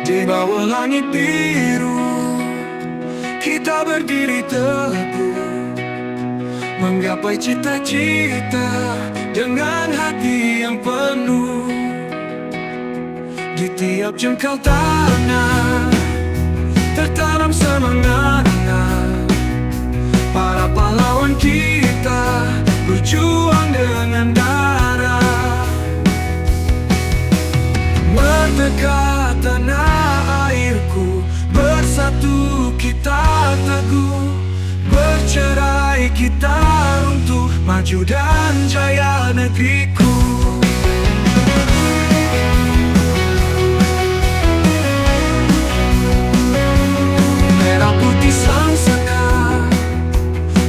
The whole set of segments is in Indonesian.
Di bawah langit biru, kita berdiri teguh, menggapai cita-cita dengan hati yang penuh. Di tiap jengkal tanah tertanam semangatnya, para pahlawan kita berjuang dengan darah. Merdeka tanah airku, bersatu kita teguh, bercerai kita runtuh, maju dan jaya negeriku. Merah putih sangsaka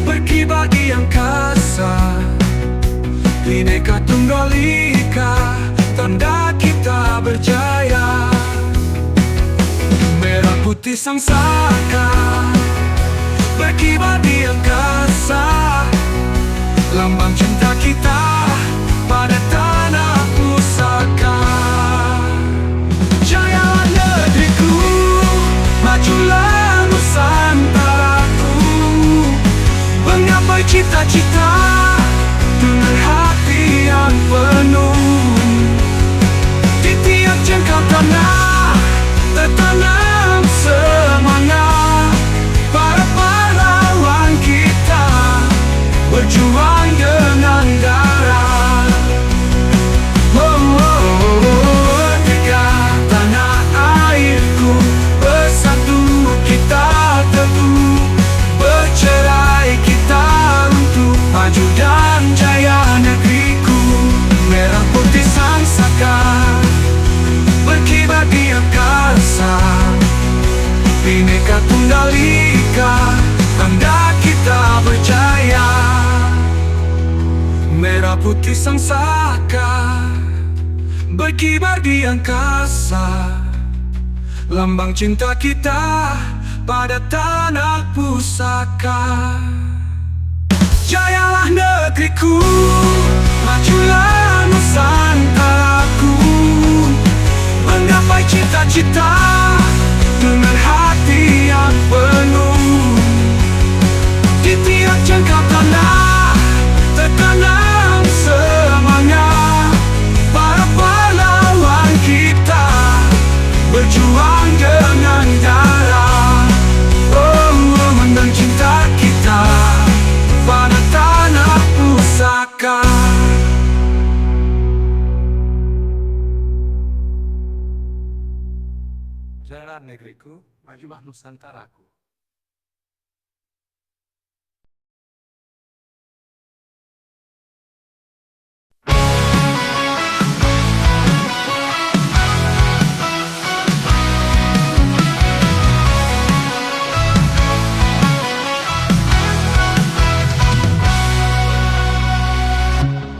berkibar di angkasa, Bhinneka Tunggal Ika, tanda kita berjaya. Merah putih sangsaka berkibar di angkasa, lambang cinta kita pada tanah pusaka. Jayalah negeriku, majulah Nusantaraku, menggapai cita-cita dengan hati yang penuh. Di tiap jengkal tanah tertanam semangat, para pahlawan kita berjuang dengan darah. Merdeka tanah airku, bersatu kita teguh, bercerai kita runtuh, maju dan jaya negeriku. Merah putih sangsaka berkibar di angkasa, Bhinneka Tunggal Ika, tanda kita berjaya. Merah putih sangsaka berkibar di angkasa, lambang cinta kita pada tanah pusaka. Jayalah negeriku, majulah Nusantaraku, menggapai cita-cita dengan hati yang penuh. Di tiap jengkal tanah tertanam semangat, para pahlawan kita berjuang dengan darah. Memandang cinta kita pada tanah pusaka. Jalan negeriku, majulah Nusantaraku.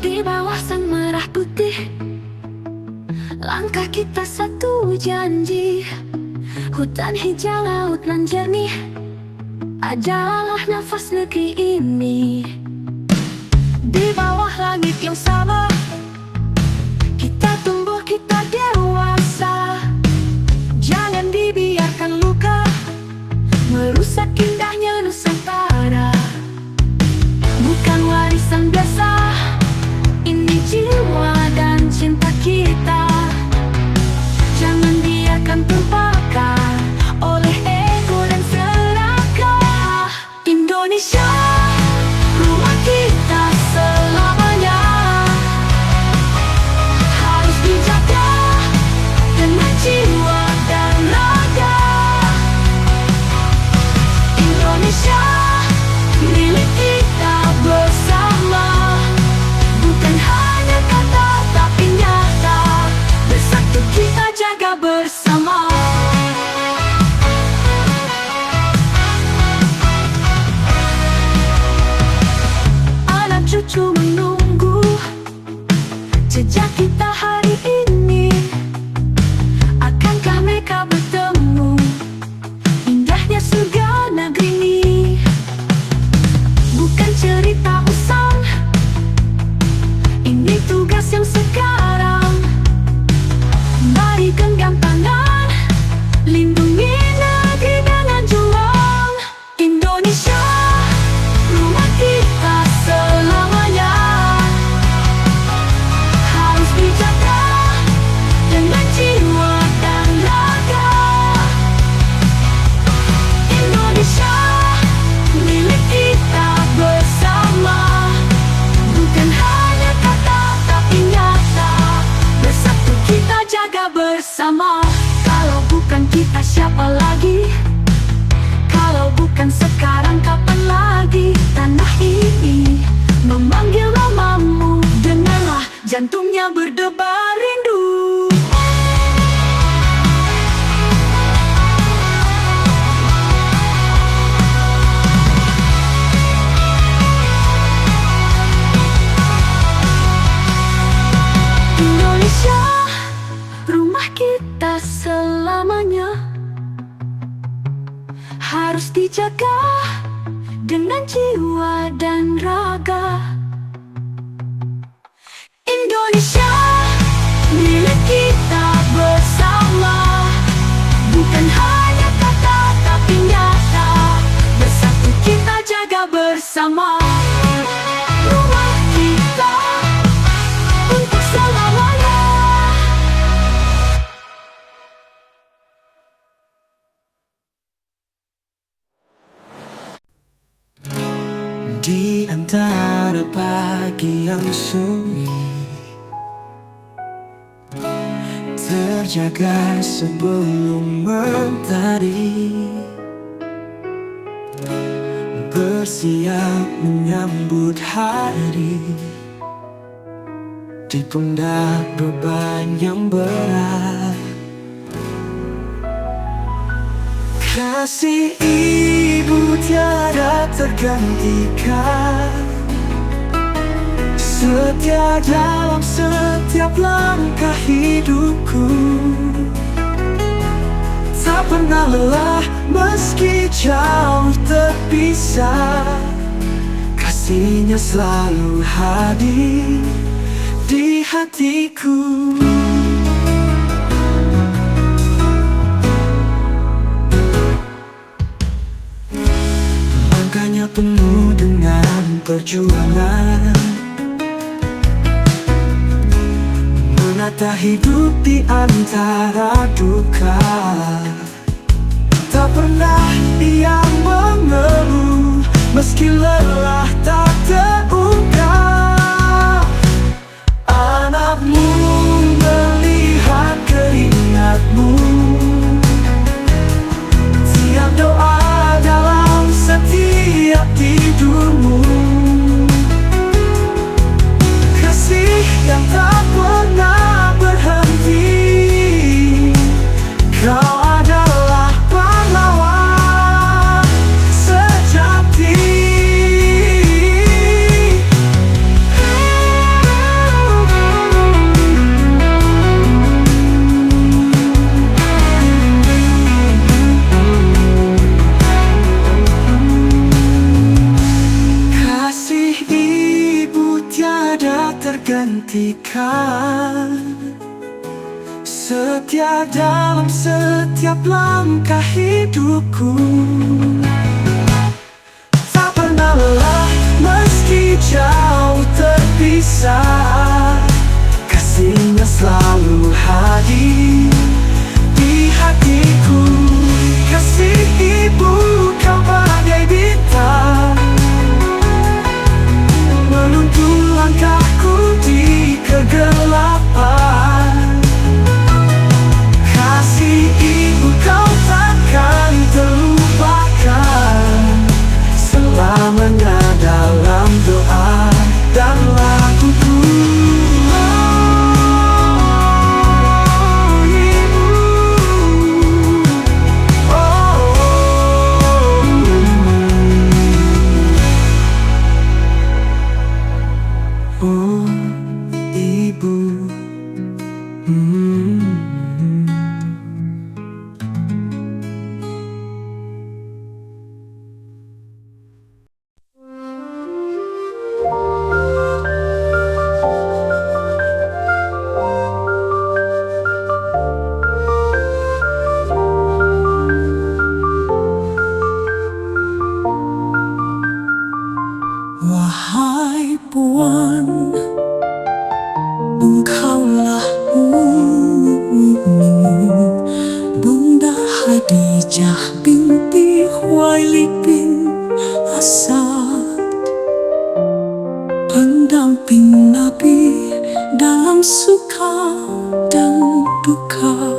Di bawah sang merah putih, langkah kita satu janji. Hutan hijau, laut nan jernih adalah nafas negeri ini. Di bawah langit yang sama, kita tumbuh, kita dewasa. Jangan dibiarkan luka merusak indahnya Nusantara. Bukan warisan biasa, ini jiwa dan cinta kita. Jangan biarkan terbakar oleh ego dan serakah. Indonesia, rumah kita selamanya, harus dijaga dengan jiwa dan raga. Indonesia milik kita bersama, bukan hanya kata tapi nyata. Bersatu kita jaga bersama. Anak cucu menunggu jejak kita hari ini. Akankah mereka bertemu indahnya surga negeri ini? Bukan cerita usang, ini tugas yang sekarang. Mari genggam tangan, jantungnya berdebar rindu. Indonesia, rumah kita selamanya, harus dijaga dengan jiwa dan raga. Indonesia, milik kita bersama, bukan hanya kata tapi nyata. Bersatu kita jaga bersama rumah kita untuk selamanya. Di antara pagi yang sunyi, terjaga sebelum mentari bersiap menyambut hari. Di pundak beban yang berat, kasih ibu tiada tergantikan, setia dalam setiap langkah hidupku. Tak pernah lelah meski jauh terpisah, kasihnya selalu hadir di hatiku. Langkahnya penuh dengan perjuangan, menata hidup di antara duka. Tak pernah ia mengeluh meski lelah tak terungkap. Anakmu melihat keringatmu, tiap doa dalam setiap tidurmu. Kasih yang tak pernah berhenti, kau adalah pahlawan sejati. Kasih ibu tiada tergantikan, setia dalam setiap langkah hidupku. Tak pernah lelah meski jauh terpisah, kasihnya selalu hadir di hatiku. Kasih ibu kau bagai bintang, menuntun langkahku di kegelapan. Kasih ibu kau takkan terlupakan, selamanya dalam doa dan laguku. Oh, ibu. Wahai Puan, engkaulah Bunda Khadijah binti Khuwailid bin Asad, pendamping Nabi dalam suka dan duka,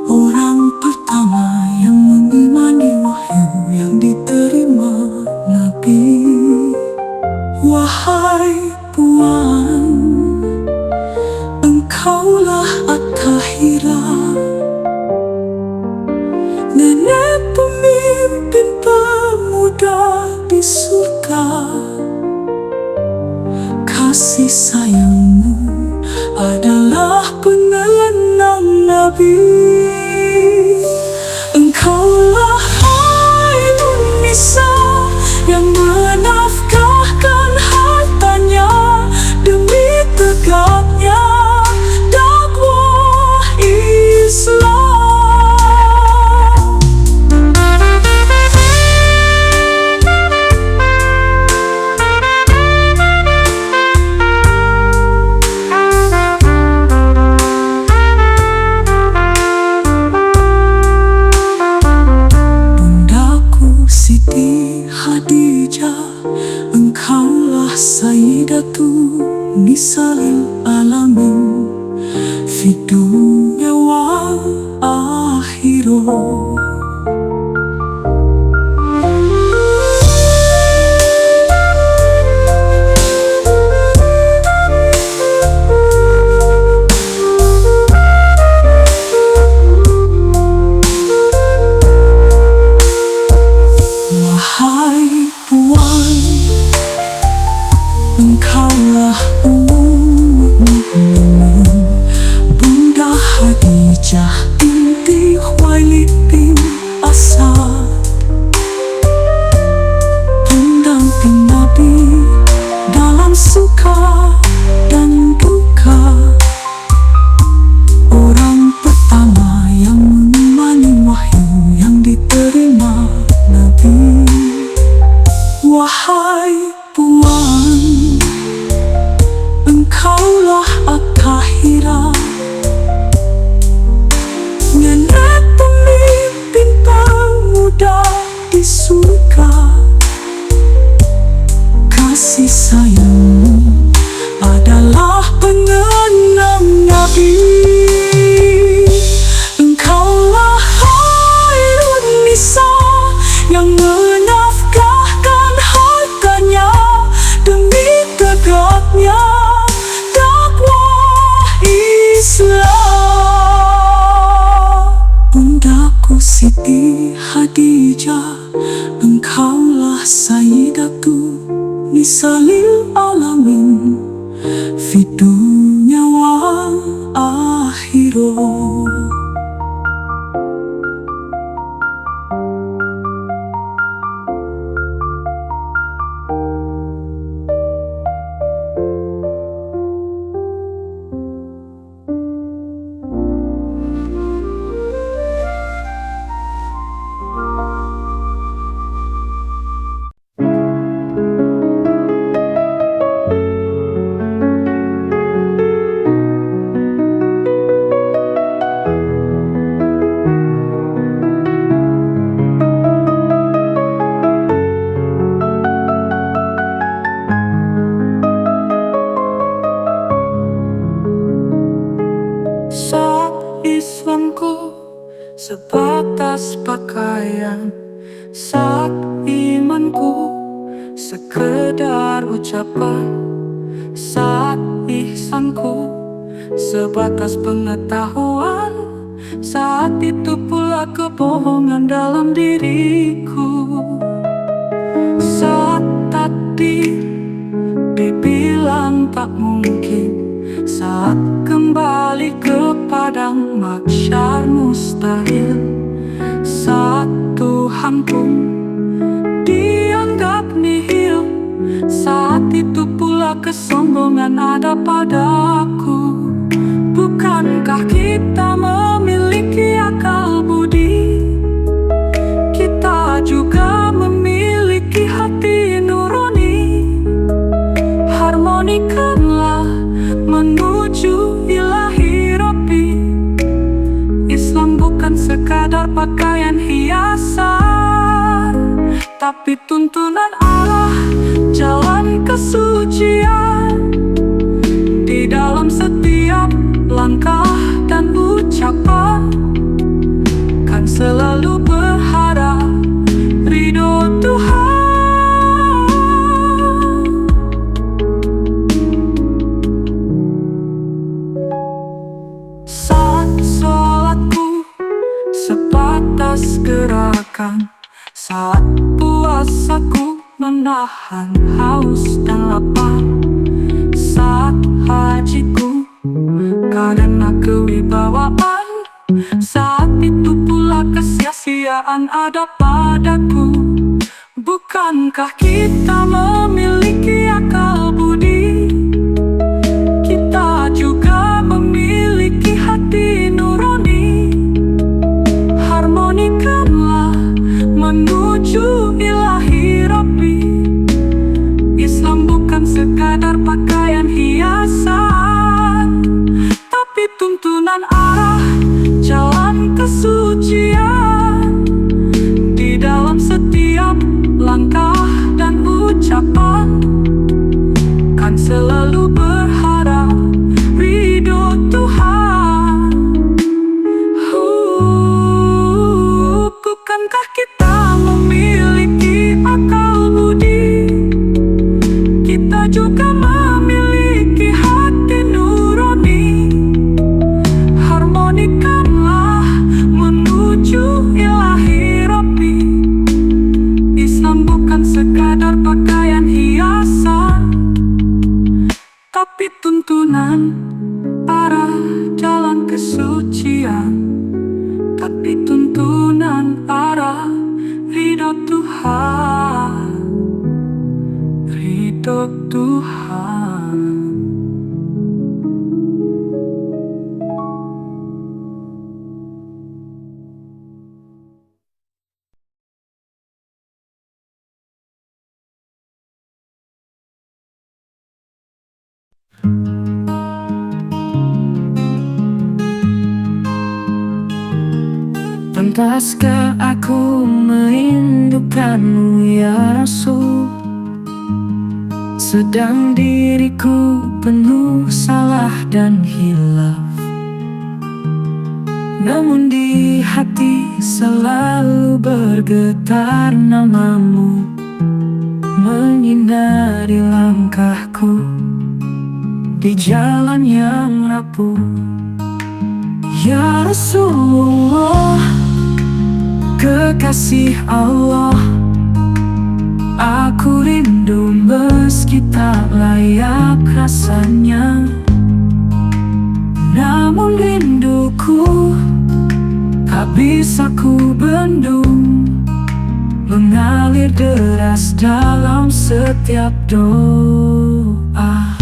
orang pertama yang mengimani wahyu yang diterima Nabi. Wahai Puan, kasih sayangmu adalah pengenang Nabi. Engkaulah Ainun Nisa yang menafkahkan hartanya demi tegaknya dakwah Islam. Siti Khadijah, engkaulah Sayyidatu Nisa'il Alamin fi dunya wal akhirah. Wahai Puan, engkaulah Ummul Mukminin, Bunda Khadijah binti Khuwailid bin Asad, pendamping Nabi dalam suka dan duka, orang pertama yang menemani wahyu yang diterima Nabi. Wahai Puan, engkaulah At-Tahirah, nenek pemimpin pemuda di surga. Kasih sayangmu adalah pengenang Nabi. Engkaulah Ainun Nisa yang menafkahkan hartanya demi tegaknya dakwah Islam. Bundaku Siti Khadijah, engkaulah Sayyidatu Nisa'il Alamin fi dunya wal akhirah. Saat Islamku sebatas pakaian, saat imanku sekedar ucapan, saat ihsanku sebatas pengetahuan, saat itu pula kebohongan dalam diriku. Saat tadi dibilang tak mungkin, saat kembali ke padang mahsyar mustahil, saat Tuhan pun dianggap nihil, saat itu pula kesombongan ada padaku. Bukankah kita memiliki akal budi? Kita juga memiliki hati nurani. Harmonikanlah menuju ilahi Rabbi. Islam bukan sekadar pakaian hiasan, tapi tuntunan Allah, jalan kesucian. Di dalam setiap langkah dan ucapan kan selalu berharap ridho Tuhan. Saat sholatku sebatas gerakan, saat puasaku menahan haus dan lapar, saat ada padaku. Bukankah kita memiliki akal budi? Kita juga memiliki hati nurani. Harmonikanlah menuju ilahi Rabbi. Islam bukan sekadar pakaian hiasan, tapi tuntunan arah jalan kesucian. Di dalam setiap langkah dan ucapan kan selalu berharap ridho Tuhan. Bukankah kita memiliki akal budi? Kita juga memiliki hati nurani. Harmonikanlah menuju ilahi Rabbi. Islam bukan sekadar pakaian hiasan, tapi tuntunan arah jalan kesucian. Tapi tuntunan arah ridho Tuhan. Ridho Tuhan. Pantaskah aku merindukanmu ya Rasul? Sedang diriku penuh salah dan hilaf, namun di hati selalu bergetar namamu, menyinari langkahku di jalan yang rapuh. Ya Rasulullah, kekasih Allah, aku rindu meski tak layak rasanya. Namun rinduku tak bisa ku bendung, mengalir deras dalam setiap doa.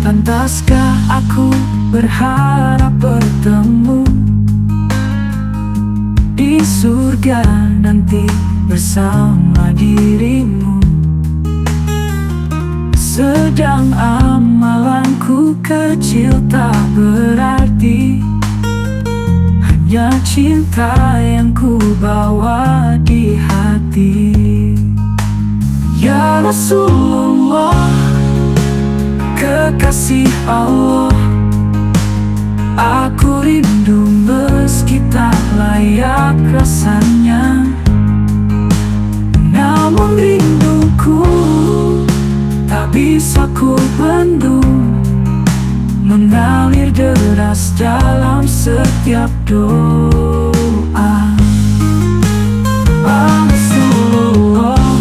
Pantaskah aku berharap bertemu di surga nanti bersama dirimu? Sedang amalanku kecil tak berarti, hanya cinta yang ku bawa di hati. Ya Rasulullah, kekasih Allah, aku rindu meski tak layak rasanya. Namun rinduku tak bisa ku bendung, mengalir deras dalam setiap doa. Rasulullah,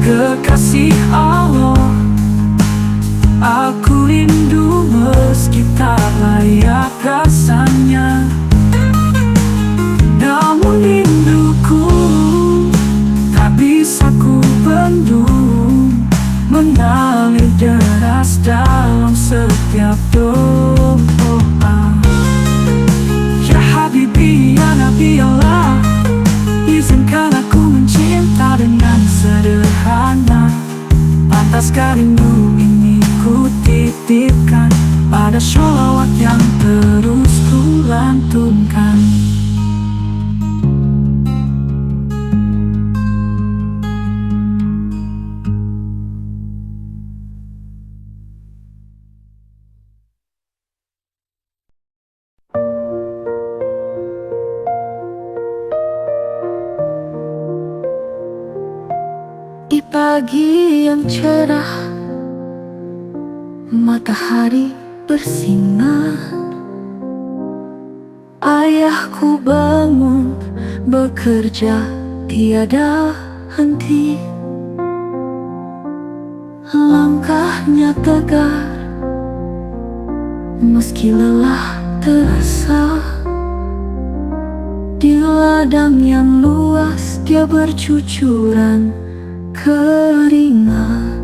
kekasih Allah, aku rindu meski tak layak rasanya. Namun rinduku tak bisa ku bendung, mengalir deras dalam setiap doa. Ya Habibi, ya Nabi Allah, izinkan aku mencinta dengan sederhana. Pantaskah rindu ini ku titipkan pada sholawat yang terus ku lantunkan. Di pagi yang cerah, matahari bersinar, ayahku bangun bekerja tiada henti. Langkahnya tegar, Meski lelah terasa di ladang yang luas, dia bercucuran keringat.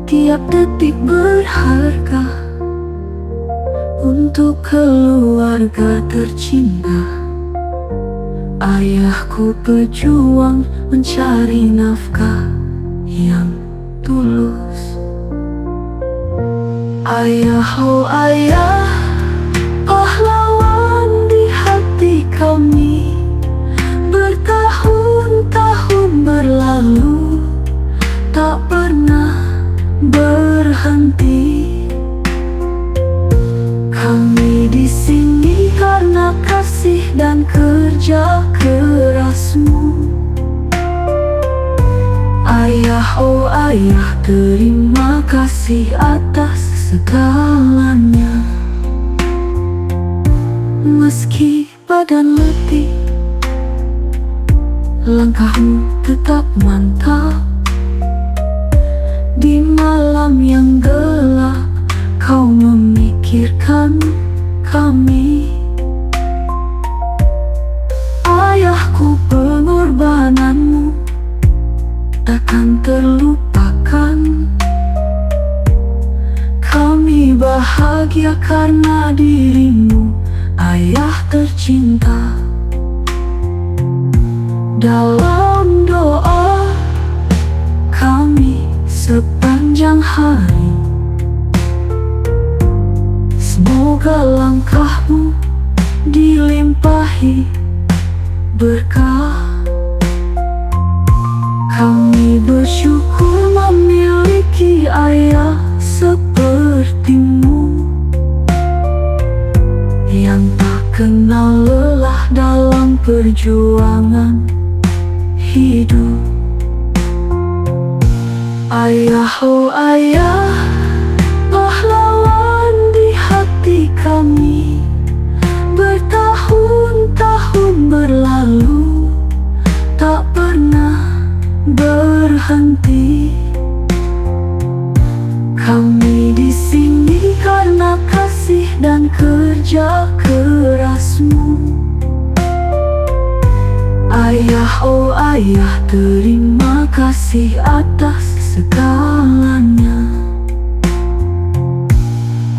Tiap detik berharga untuk keluarga tercinta. Ayahku berjuang mencari nafkah yang tulus. Ayah, oh ayah, pahlawan di hati kami. Bertahun-tahun berlalu, tak pernah berhenti. Kami di sini karena kasih dan kerja kerasmu. Ayah, oh ayah, terima kasih atas segalanya. Meski badan letih, langkahmu tetap mantap. Di malam yang gelap, kau memikirkan kami. Ayahku, pengorbananmu takkan terlupakan. Kami bahagia karena dirimu, ayah tercinta. Dalam doa kami sepanjang hari, semoga langkahmu dilimpahi berkah. Kami bersyukur memiliki ayah sepertimu, yang tak kenal lelah dalam perjuangan hidup. Ayah, oh ayah, pahlawan di hati kami. Bertahun-tahun berlalu, tak pernah berhenti. Kami di sini karena kasih dan kerja kerasmu. Ayah, oh ayah, terima kasih atas segalanya.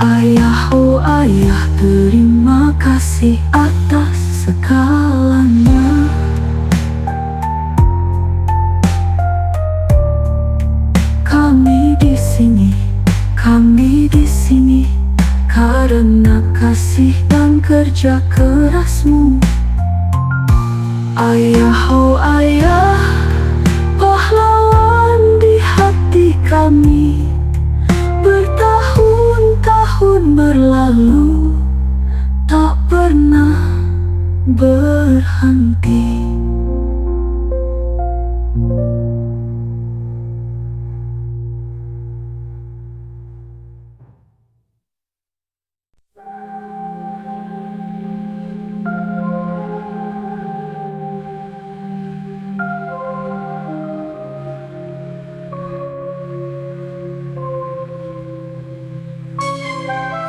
Ayah, oh ayah, terima kasih atas segalanya. Kami di sini karena kasih dan kerja kerasmu. Ayah, oh ayah, pahlawan di hati kami. Bertahun-tahun berlalu, tak pernah berhenti.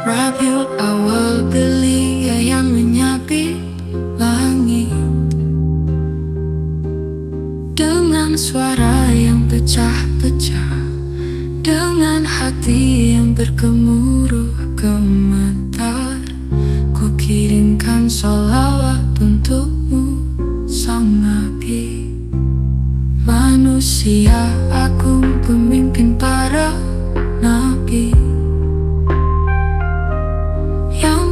Rabiul awal belia yang menyapit langit, dengan suara yang pecah-pecah, dengan hati yang bergemuruh gemetar. Ku kirimkan sholawat untukmu, sang Nabi. Manusia agung, pemimpin para nabi,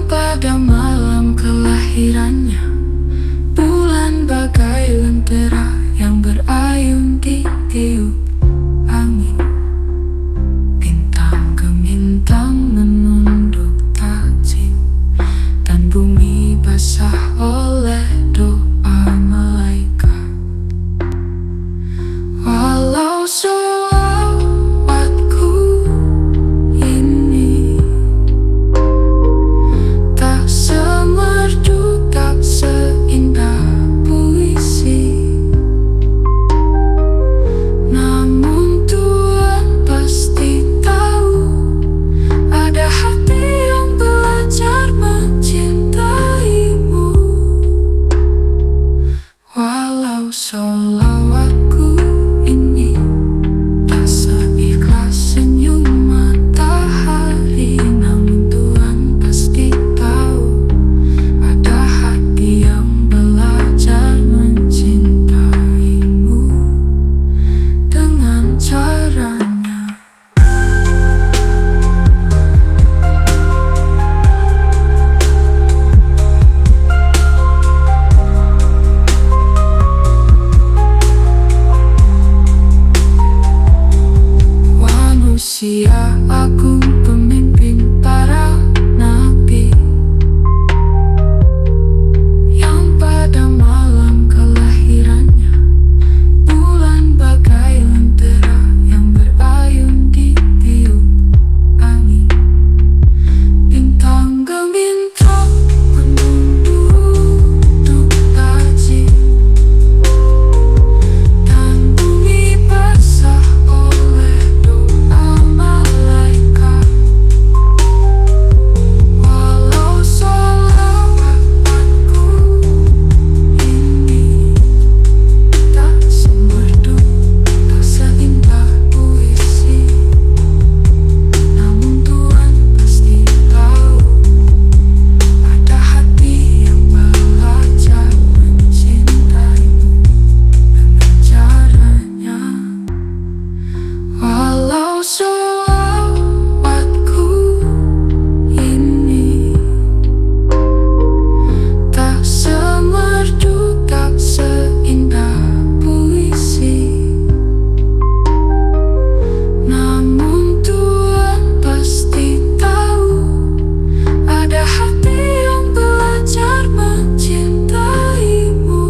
pada malam kelahirannya, bulan bagai lentera yang berayun di tiup angin. Bintang gemintang menunduk takzim, dan bumi basah oleh doa malaikat. Walau Walau sholawatku ini tak seikhlas senyum matahari, namun Tuhan pasti tahu ada hati yang belajar mencintaimu dengan caranya. Manusia agung, pemimpin para nabi, yang pada malam kelahirannya bulan bagai lentera yang berayun di tiup angin. Bintang gemintang menunduk taji, dan bumi basah oleh doa malaikat. Walau sholawatku ini tak semerdu, tak seindah puisi, namun Tuhan pasti tahu ada hati yang belajar mencintaimu dengan caranya. Walau sholawatku ini tak semerdu, tak seindah puisi, namun Tuhan pasti tahu ada hati yang belajar mencintaimu.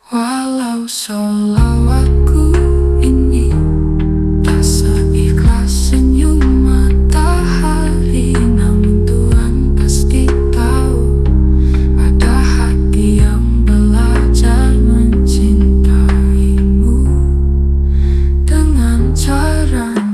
Walau sholawatku ini tak seikhlas senyum matahari, namun Tuhan pasti tahu ada hati yang belajar mencintaimu dengan caranya.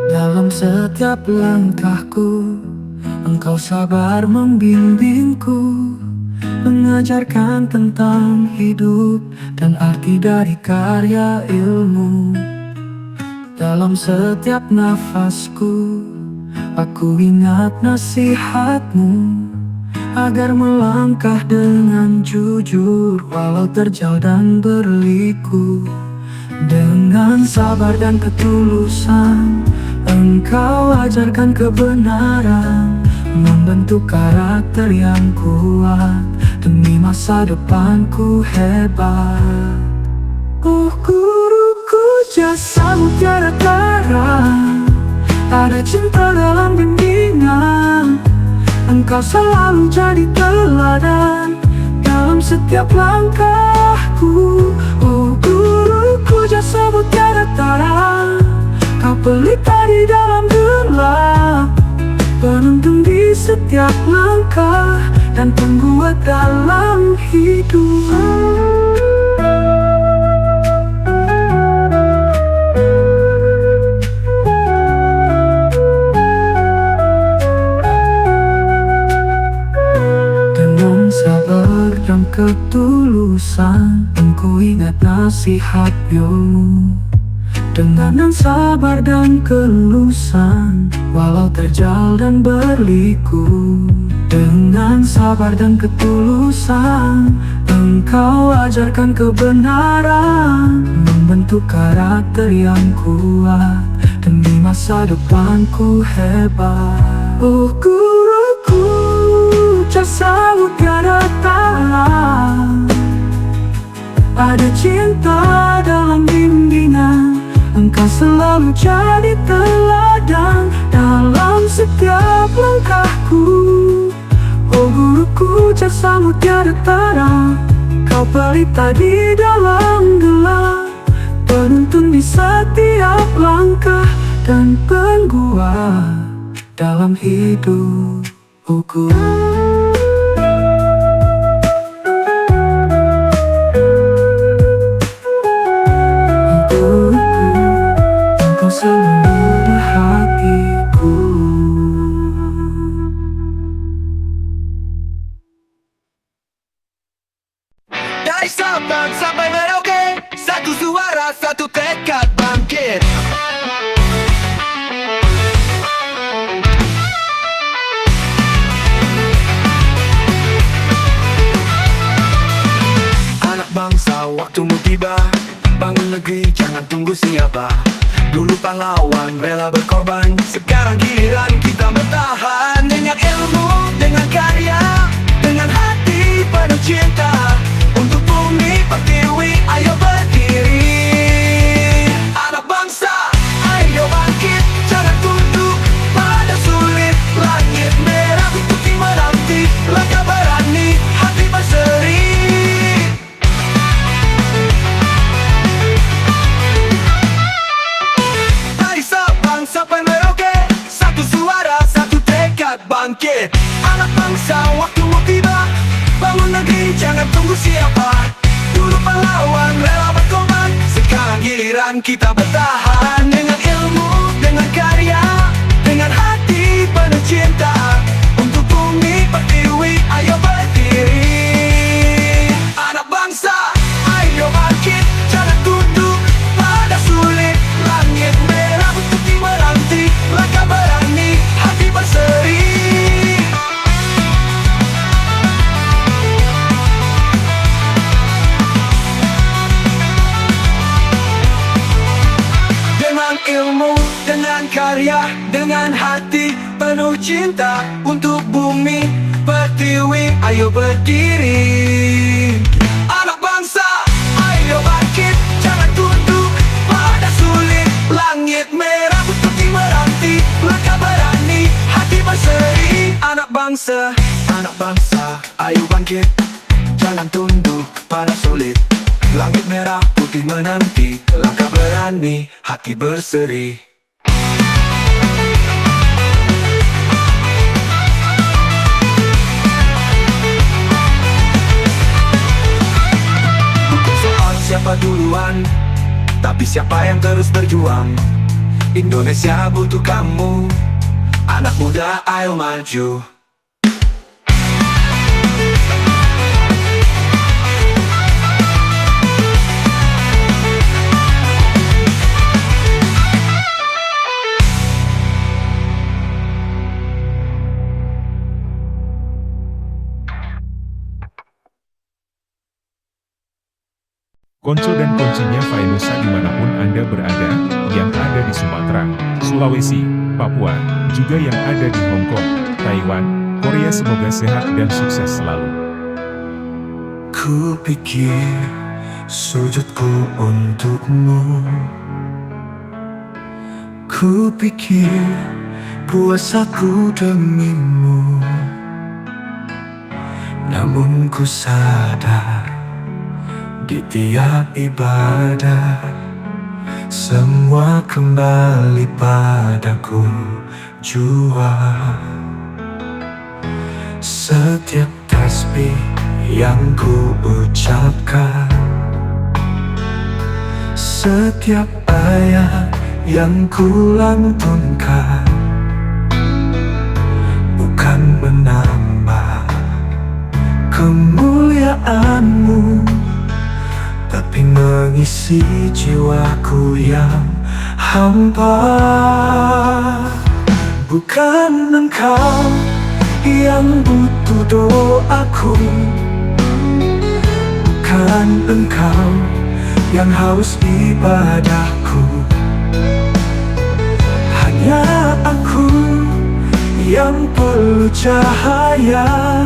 Dalam setiap langkahku, Engkau sabar membimbingku, mengajarkan tentang hidup dan arti dari karya ilmu. Dalam setiap nafasku, aku ingat nasihatmu, agar melangkah dengan jujur walau terjal dan berliku. Dengan sabar dan ketulusan, Engkau ajarkan kebenaran, membentuk karakter yang kuat demi masa depanku hebat. Oh guruku, jasamu tiada tara, ada cinta dalam bimbingan. Engkau selalu jadi teladan dalam setiap langkahku. Oh guruku, jasamu tiada tara, kau pelita di dalam gelap, penuntun di setiap langkah, dan pembuat dalam hidup. Dengan sabar dan ketulusan, Engkau ingat nasihatmu. Dengan sabar dan kelulusan, walau terjal dan berliku. Dengan sabar dan ketulusan, Engkau ajarkan kebenaran, membentuk karakter yang kuat demi masa depanku hebat. Oh guruku, jasamu tiada tara, Ada cinta dalam bimbingan, engkau selalu jadi teladan dalam setiap langkahku. Oh guruku, jasamu tiada tara, kau pelita di dalam gelap, penuntun di setiap langkah dan penguat dalam hidupku. Engkau selalu hatiku. Dari Sabang sampai Merauke, satu suara, satu tekad bangkit. Anak bangsa, waktumu tiba. Bangun negeri, jangan tunggu siapa. Dulu pahlawan, rela berkorban. Sekarang giliran kita bertahan. Dengan ilmu, dengan karya, dengan hati penuh cinta. Untuk bumi pertiwi, ayo berdiri. Anak bangsa, ayo bangkit, jangan tunduk pada sulit. Langit merah putih menanti, langkah berani, hati berseri. Dari Sabang sampai Merauke, satu suara, satu tekad bangkit. Anak bangsa, waktumu tiba. Bangun negeri, jangan tunggu siapa. Dulu pahlawan, rela berkorban. Sekarang giliran kita bertahan. Dengan ilmu, dengan karya, dengan hati penuh cinta. Untuk bumi pertiwi, ayo berdiri. Anak bangsa, ayo bangkit, jangan tunduk pada sulit. Langit merah putih menanti, langkah berani, hati berseri. Dengan ilmu, dengan karya, dengan hati penuh cinta. Untuk bumi pertiwi, ayo berdiri. Anak bangsa, ayo bangkit, jangan tunduk pada sulit. Langit merah putih menanti, langkah berani, hati berseri. Anak bangsa, ayo bangkit, jangan tunduk pada sulit. Langit merah putih menanti, langkah berani, hati berseri. Bukan soal siapa duluan, tapi siapa yang terus berjuang. Indonesia butuh kamu, anak muda ayo maju. Konco dan kuncinya Fainusa dimanapun Anda berada, yang ada di Sumatera, Sulawesi, Papua, juga yang ada di Hong Kong, Taiwan, Korea, semoga sehat dan sukses selalu. Ku pikir sujudku untukmu, ku pikir puasaku demimu. Namun ku sadar di tiap ibadah, semua kembali padaku jua. Setiap tasbih yang ku ucapkan, setiap ayat yang ku lantunkan, bukan menambah kemuliaanmu, tapi mengisi jiwaku yang hampa. Bukan engkau yang butuh doaku, bukan engkau yang haus ibadahku. Hanya aku yang perlu cahaya,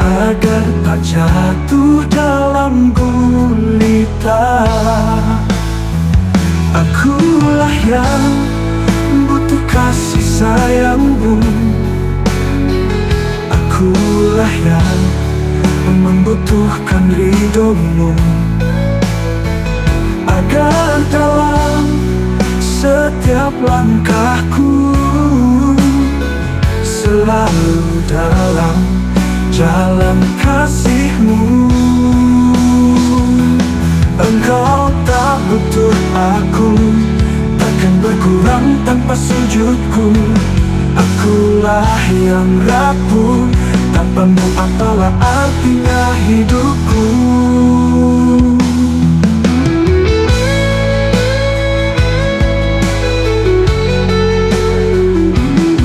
agar tak jatuh dalam gua. senyummu, agar dalam setiap langkahku selalu dalam jalan kasihmu. Engkau tak butuh aku, takkan berkurang tanpa sujudku. Akulah yang rapuh, tanpamu apalah artinya hidupku.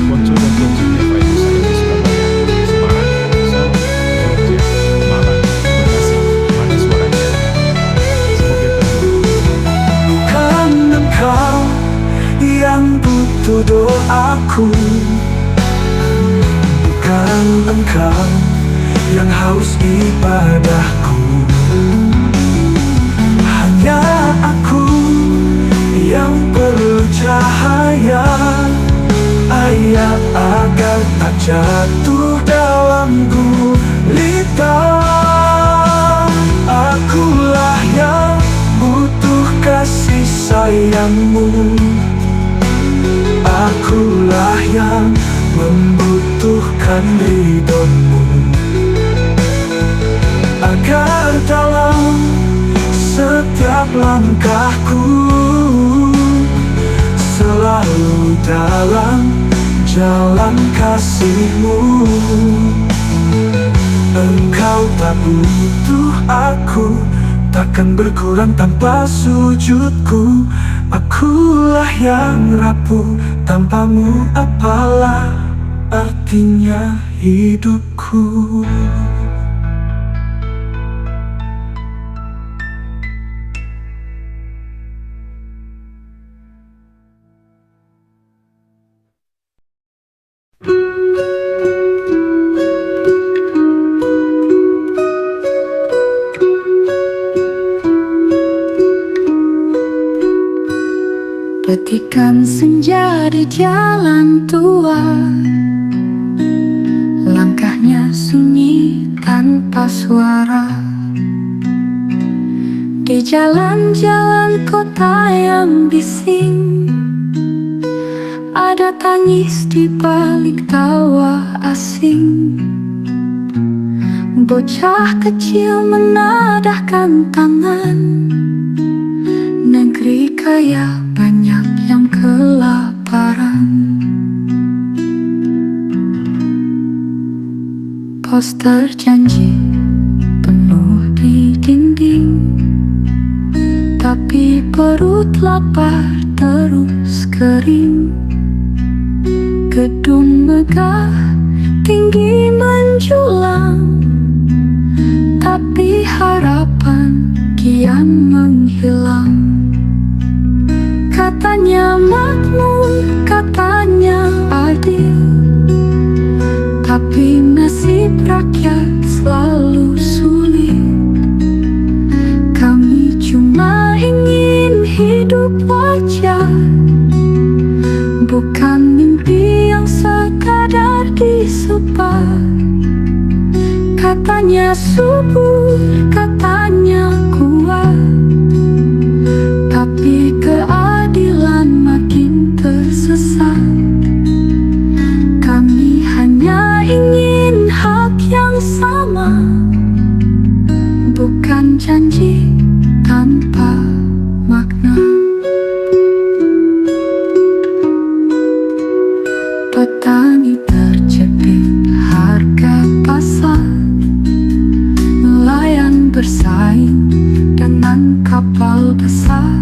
Konco dan koncinya Fainus ada di Surabaya, Semarang, Solo, Jogja, Malang, Bekasi. Mana suaranya? Semoga terhibur. Bukan engkau yang butuh doaku, bukan engkau yang haus ibadahku. Hanya aku yang perlu cahaya, agar tak jatuh dalam gulita. Akulah yang butuh kasih sayangmu, akulah yang membutuhkan ridhomu, agar dalam setiap langkahku selalu dalam jalan kasihmu. Engkau tak butuh aku, takkan berkurang tanpa sujudku. Akulah yang rapuh, tanpamu apalah artinya hidupku. Petikan senja di jalan tua, langkahnya sunyi tanpa suara. Di jalan-jalan kota yang bising, ada tangis di balik tawa asing. Bocah kecil menadahkan tangan, negeri kaya banyak yang kelaparan. Poster janji penuh di dinding, tapi perut lapar terus kering. Gedung megah tinggi menjulang, tapi harapan kian menghilang. Katanya makmur, katanya adil, tapi nasib rakyat selalu sulit. Kami cuma ingin hidup wajar, bukan mimpi yang sekadar disebar. Katanya subur, katanya kuat, tapi keadilan makin tersesat. Kami hanya ingin hak yang sama, bukan janji tanpa makna. Petani terjepit harga pasar, nelayan bersaing dengan kapal besar.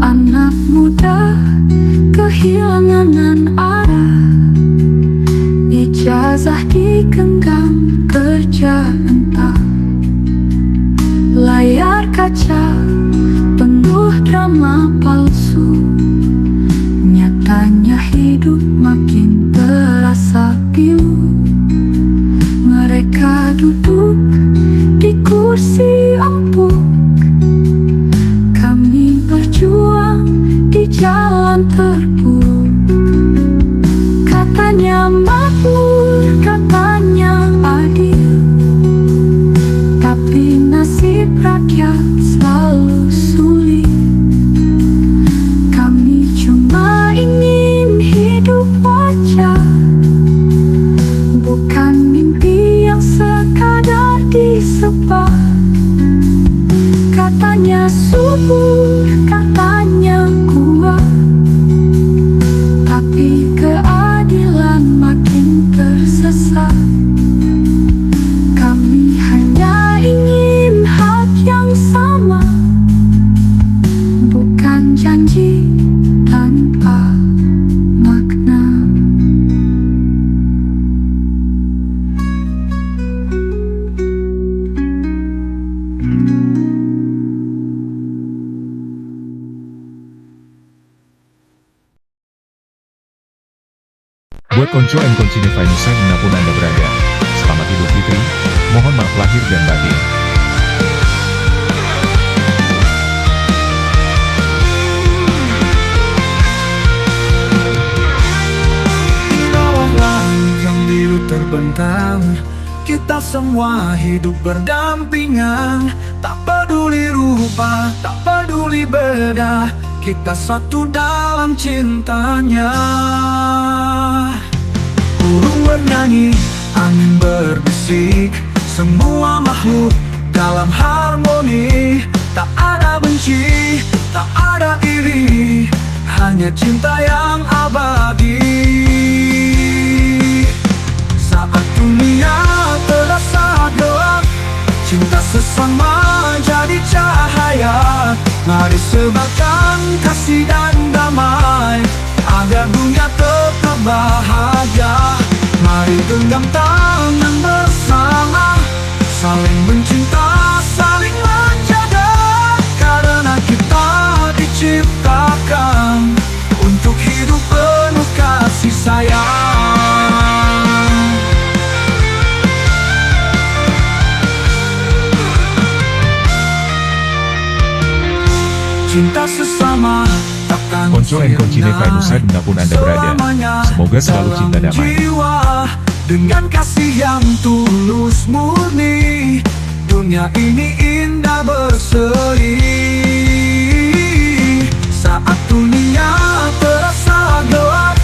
Anak muda kehilangan arah, ijazah digenggam kerja entah. Layar kaca penuh drama palsu, nyatanya hidup makin terasa pilu. Mereka duduk di kursi empuk, kami berjuang di jalan terburuk. Katanya makmur, katanya adil, tapi Indahnya subuh katanya kuat, tapi keadilan makin tersesat. Kami hanya ingin hak yang sama, bukan janji tanpa makna. Buat konco and konci Neva Nusa dimanapun Anda berada, selamat Idul Fitri, mohon maaf lahir dan batin. Di bawah langit yang biru terbentang, kita semua hidup berdampingan. Tak peduli rupa, tak peduli beda, kita satu dalam cintanya. Burung bernyanyi, angin berbisik, semua makhluk dalam harmoni. Tak ada benci, tak ada iri, hanya cinta yang abadi. Saat dunia terasa gelap, cinta sesama jadi cahaya. Mari sebarkan kasih dan damai, agar dunia tetap bahagia. Mari genggam tangan bersama, saling mencinta, saling menjaga. Karena kita diciptakan untuk hidup penuh kasih sayang. Cinta sesama takkan Konco and konci Neva Nusa dimanapun Anda berada, semoga selalu cinta damai. Jiwa dengan kasih yang tulus murni, dunia ini indah berseri. Saat dunia terasa gelap,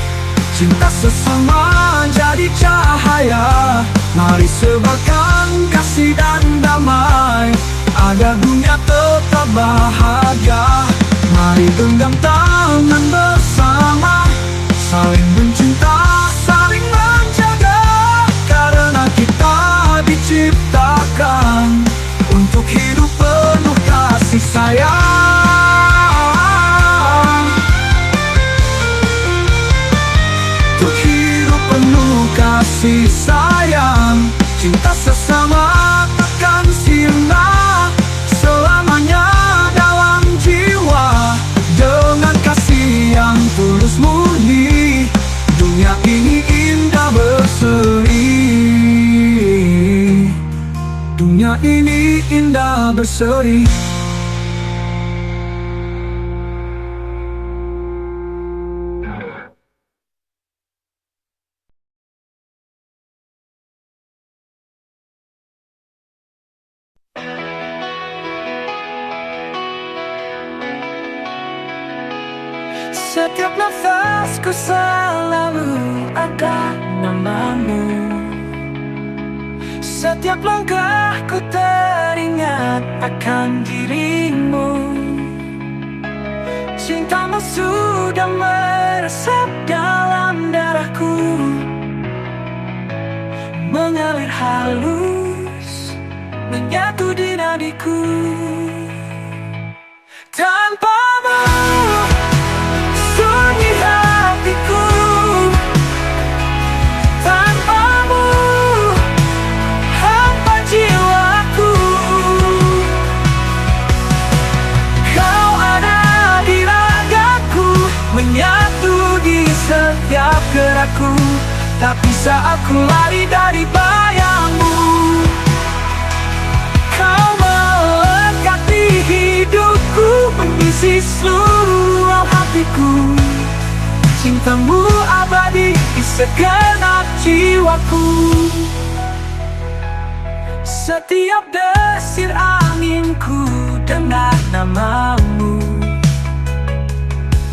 cinta sesama jadi cahaya. Mari sebarkan kasih dan damai, agar dunia tetap bahagia. Mari genggam tangan bersama, saling mencinta, saling menjaga. Karena kita diciptakan untuk hidup penuh kasih sayang. Untuk hidup penuh kasih sayang, cinta sesama takkan sirna. Selamanya dalam jiwa, dengan kasih yang tulus murni, dunia ini indah berseri. Dunia ini indah berseri. Setiap nafasku selalu ada namamu. Setiap langkahku teringat akan dirimu. Cintamu sudah meresap dalam darahku, mengalir halus, menyatu di nadiku. Tanpamu sunyi hatiku, tanpamu hampa jiwaku. Kau ada di ragaku, menyatu di setiap gerakku. Tak bisa aku lari dari bayangmu. Kau melekati hidupku, mengisi seluruh hatiku. Cintamu abadi di segenap jiwaku. Setiap desir anginku dengar namamu.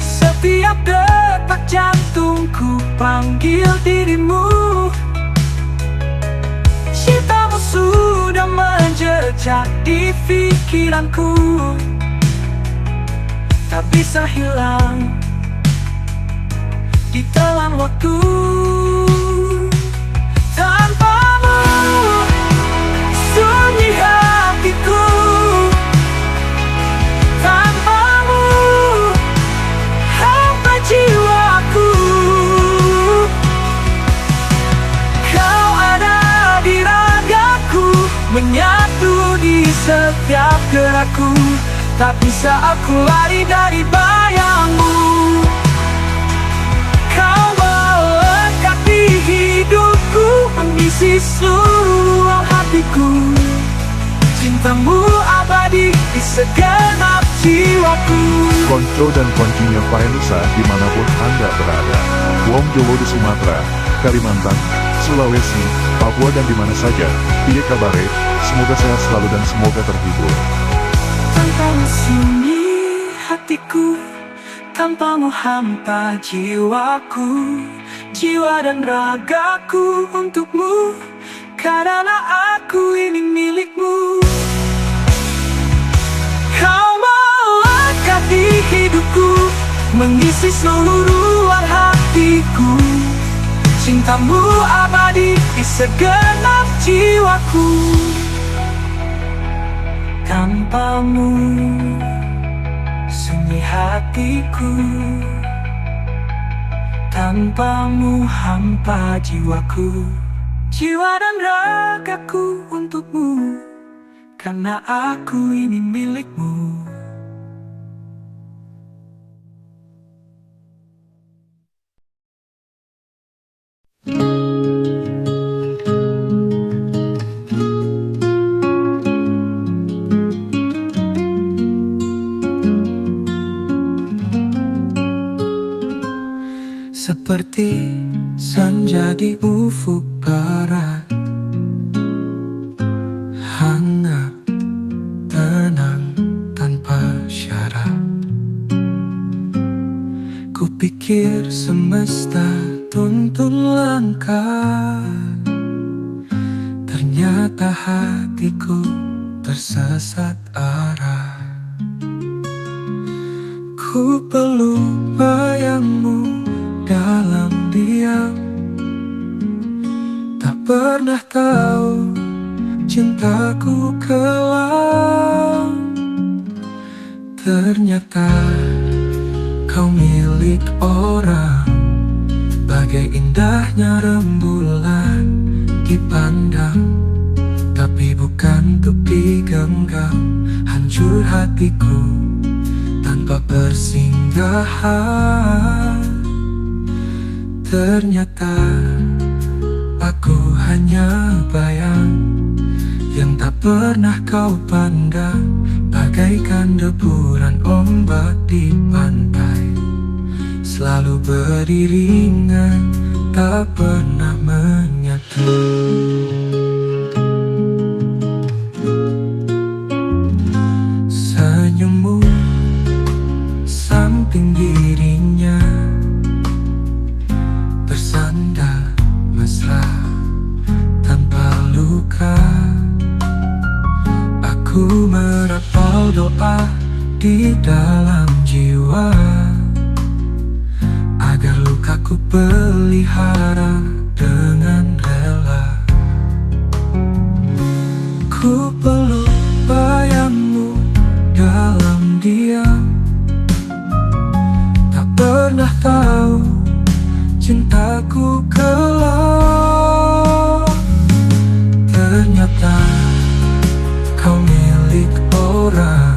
Setiap detak jantungku panggil dirimu. Cintamu sudah yang menjejak di pikiranku, tak bisa hilang di telan waktu. Tanpamu sunyi hatiku, tanpamu hampa jiwaku. Kau ada di ragaku, menyatu di setiap gerakku. Tak bisa aku lari dari bayangmu. Kau melekat di hidupku, mengisi seluruh hatiku. Cintamu abadi di segenap jiwaku. Konco dan koncinya Fainusa dimanapun Anda berada. Wong Jowo di Sumatera, Kalimantan, Sulawesi, Papua dan dimana saja. Piye kabare, semoga sehat selalu dan semoga terhibur. Tanpamu sunyi hatiku, tanpamu hampa jiwaku. Jiwa dan ragaku untukmu, karena aku ini milikmu. Kau melekat di hidupku, mengisi seluruh hatiku. Cintamu abadi di segenap jiwaku. Tanpamu sunyi hatiku, tanpamu hampa jiwaku. Jiwa dan ragaku untukmu, karena aku ini milikmu. Seperti senja di ufuk barat, hangat, tenang, tanpa syarat. Kupikir semesta tuntun langkah, ternyata hatiku tersesat arah. Ku peluk bayangmu dalam diam, tak pernah tahu cintaku kelam. Ternyata kau milik orang, bagai indahnya rembulan dipandang, tapi bukan untuk digenggam. Hancur hatiku tanpa persinggahan. Ternyata aku hanya bayang yang tak pernah kau pandang, bagaikan deburan ombak di pantai, selalu beriringan, tak pernah menyatu. Senyummu samping dirinya, bersandar mesra tanpa luka. Aku merapal doa di dalam jiwa, agar lukaku pelihara dengan rela. Ku peluk bayangmu dalam diam, tak pernah tahu cintaku kelam. Ternyata kau milik orang,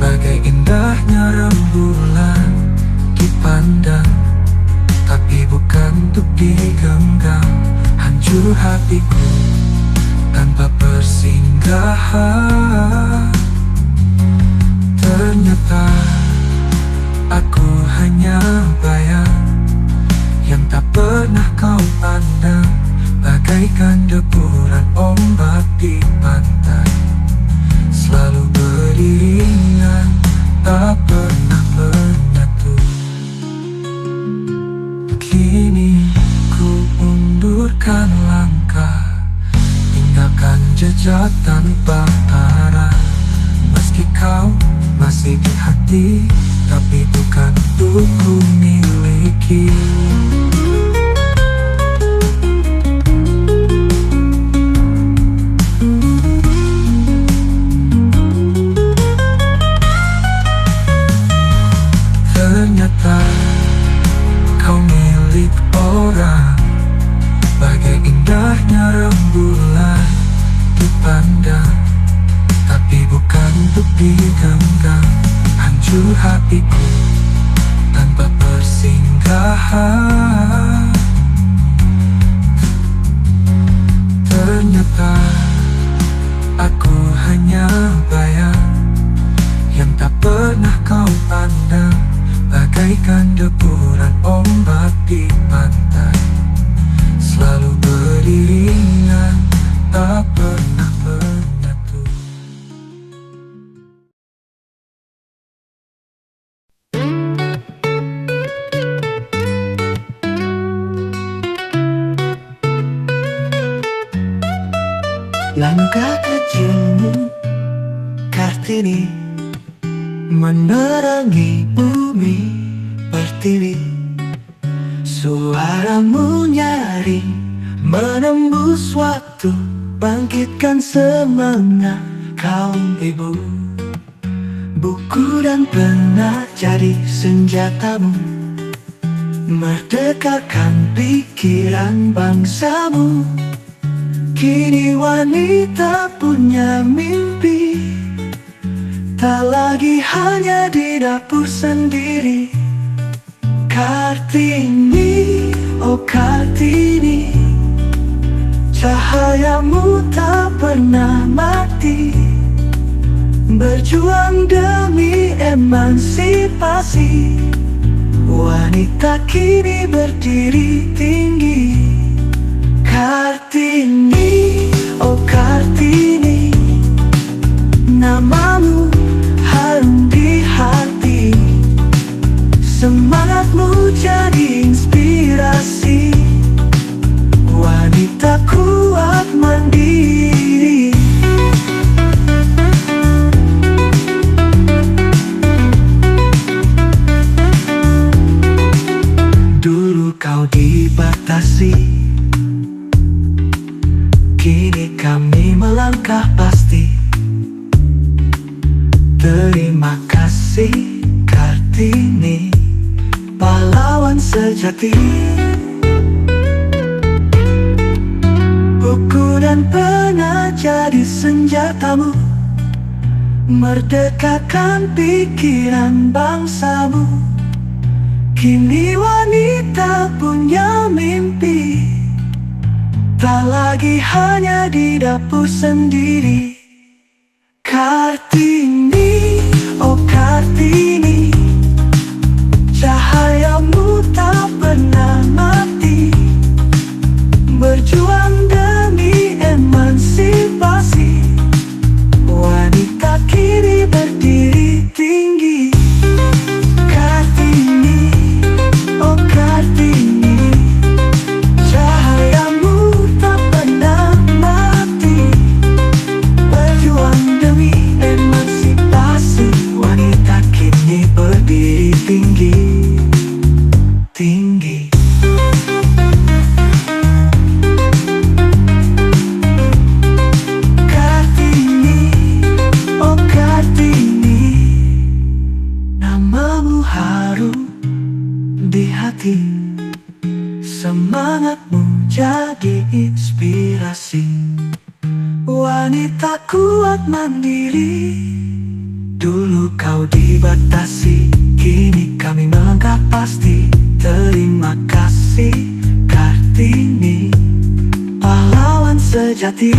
bagai indahnya rembulan dipandang, tapi bukan untuk digenggam. Hancur hatiku tanpa persinggahan. Ternyata aku hanya bayang yang tak pernah kau pandang, bagaikan deburan ombak di pantai, selalu beriringan, tak pernah menyatu. Kini ku undurkan langkah, tinggalkan jejak senja tanpa arah. Meski kau masih di hati, tapi bukan untuk ku miliki. Ternyata kau milik orang, bagai indahnya rembulan dipandang, tapi bukan untuk digenggam. Hancur hatiku tanpa persinggahan. Ternyata aku hanya bayang yang tak pernah kau pandang, bagaikan deburan ombak di pantai, selalu beriringan, tak pernah menyatu. Langkah kecilmu Kartini menerangi bumi pertiwi. Suaramu nyaring menembus waktu, bangkitkan semangat kaum ibu. Buku dan pena jadi senjatamu, merdekakan pikiran bangsamu. Kini wanita punya mimpi, tak lagi hanya di dapur sendiri. Kartini, oh Kartini, cahayamu tak pernah mati, berjuang demi emansipasi. Wanita kini berdiri tinggi. Kartini, oh Kartini, namamu harum di hati. Semangatmu jadi inspirasi, wanita kuat mandiri. Dulu kau dibatasi, kini kami melangkah pasti. Terima kasih Kartini, pahlawan sejati. Buku dan pena jadi senjatamu, merdekakan pikiran bangsamu. Kini wanita punya mimpi, tak lagi hanya di dapur sendiri. Kartini, oh Kartini, cahayamu tak pernah mati, berjuang demi emansipasi. Wanita kini berdiri tinggi. Kartini, oh Kartini, cahayamu tak pernah mati, berjuang demi emansipasi. Wanita kini berdiri tinggi, tinggi. Kartini, oh Kartini, namamu harum di hati. Semangatmu jadi inspirasi, wanita kuat mandiri. Dulu kau dibatasi, kini kami melangkah pasti. Terima kasih Kartini, pahlawan sejati.